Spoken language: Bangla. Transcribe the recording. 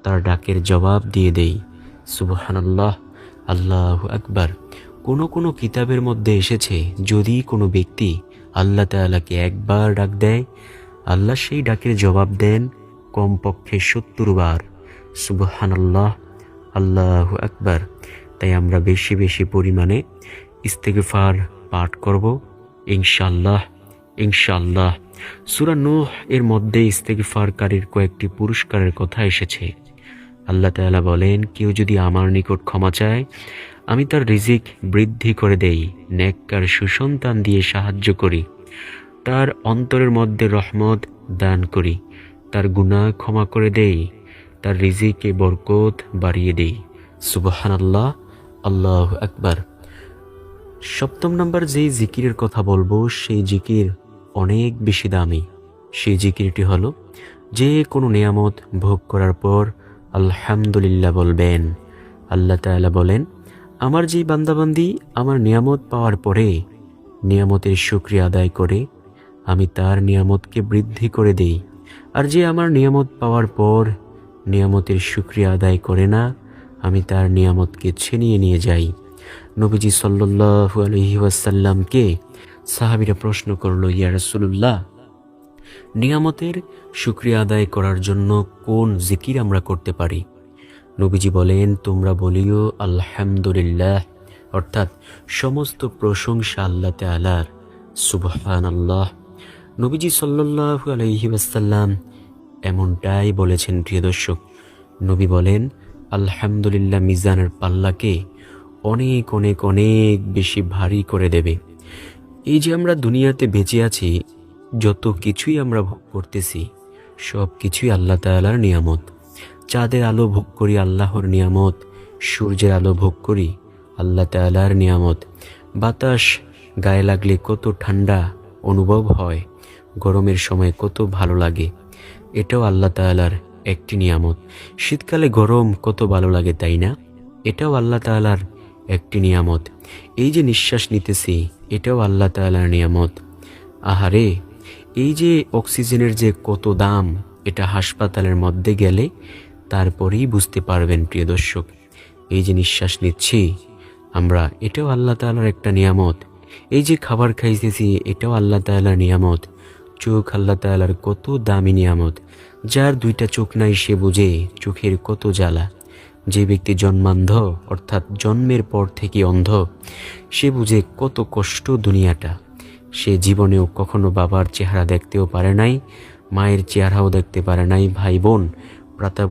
তার ডাকের জবাব দিয়ে দেই। সুবহানাল্লাহ, আল্লাহু আকবার। কোনো কোনো কিতাবের মধ্যে এসেছে, যদি কোনো ব্যক্তি আল্লাহ তাআলাকে একবার ডাক দেয়, আল্লাহ সেই ডাকের জবাব দেন কমপক্ষে ৭০ বার। সুবহানাল্লাহ, আল্লাহু আকবার। তাই আমরা বেশি বেশি পরিমাণে ইস্তেগফার পাঠ করব ইনশাআল্লাহ, ইনশাআল্লাহ। সূরা নূহ এর মধ্যে ইস্তেগফারকারীর কয়েকটি পুরস্কারের কথা এসেছে। আল্লাহ তাআলা বলেন, কেউ যদি আমার নিকট ক্ষমা চায়, আমি তার রিজিক বৃদ্ধি করে দেই, নেককার সুসন্তান দিয়ে সাহায্য করি, তার অন্তরের মধ্যে রহমত দান করি, তার গুনাহ ক্ষমা করে দেই, তার রিজিকে বরকত বাড়িয়ে দেই। সুবহানাল্লাহ, আল্লাহু আকবার। ৭ম নাম্বার যেই জিকিরের কথা বলবো, সেই জিকির অনেক বেশি দামি। সেই জিকিরটি হলো, যে কোনো নিয়ামত ভোগ করার পর আলহামদুলিল্লাহ বলবেন। আল্লাহ তাআলা বলেন, আমার যেই বান্দাবান্দি আমার নিয়ামত পাওয়ার পরে নিয়ামতের শুকরিয়া আদায় করে, আমি তার নিয়ামতকে বৃদ্ধি করে দেই। আর যে আমার নিয়ামত পাওয়ার পর নিয়ামতের শুকরিয়া আদায় করে না, আমি তার নিয়ামতকে ছিনিয়ে নিয়ে যাই। নবীজি সাল্লাল্লাহু আলাইহি ওয়াসাল্লামকে সাহাবীরা প্রশ্ন করল, ইয়া রাসূলুল্লাহ, নিয়ামতের শুকরিয়া আদায় করার জন্য কোন জিকির আমরা করতে পারি? নবীজি বলেন, তোমরা বলিও আলহামদুলিল্লাহ, অর্থাৎ সমস্ত প্রশংসা আল্লাহ তাআলার। সুবহানাল্লাহ। নবীজি সাল্লাল্লাহু আলাইহি ওয়াসাল্লাম এমনটাই বলেছেন। প্রিয় দর্শক, নবী বলেন, আলহামদুলিল্লাহ মিজানের পাল্লাকে অনেক অনেক অনেক বেশি ভারী করে দেবে। এই যে আমরা দুনিয়াতে বেঁচে আছি, যত কিছুই আমরা ভোগ করতেছি, সব কিছুই আল্লাহ তাআলার নিয়ামত। চাঁদের আলো ভোগ করি, আল্লাহর নিয়ামত। সূর্যের আলো ভোগ করি, আল্লাহ তাআলার নিয়ামত। বাতাস গায়ে লাগলে কত ঠান্ডা অনুভব হয়, গরমের সময় কত ভালো লাগে, এটাও আল্লাহ তাআলার একটি নিয়ামত। শীতকালে গরম কত ভালো লাগে, তাই না? এটাও আল্লাহ তাআলার একটি নিয়ামত। এই যে নিঃশ্বাস নিতেছি, এটাও আল্লাহ তাআলার নিয়ামত। আহারে, এই যে অক্সিজেনের যে কত দাম, এটা হাসপাতালের মধ্যে গেলে তারপরেই বুঝতে পারবেন। প্রিয় দর্শক, এই যে নিঃশ্বাস নিচ্ছি আমরা, এটাও আল্লাহ তাআলার একটা নিয়ামত। এই যে খাবার খাইতেছি, এটাও আল্লাহ তাআলার নিয়ামত। চোখ আল্লাহ তাআলার কত দামি নিয়ামত। যার দুইটা চোখ নাই সে বুঝে চোখের কত জ্বালা। যে ব্যক্তি জন্মান্ধ, অর্থাৎ জন্মের পর থেকে অন্ধ, সে বুঝে কত কষ্ট দুনিয়াটা। সে জীবনেও কখনো বাবার চেহারা দেখতেও পারে নাই, মায়ের চেহারাও দেখতে পারে নাই, ভাই বোন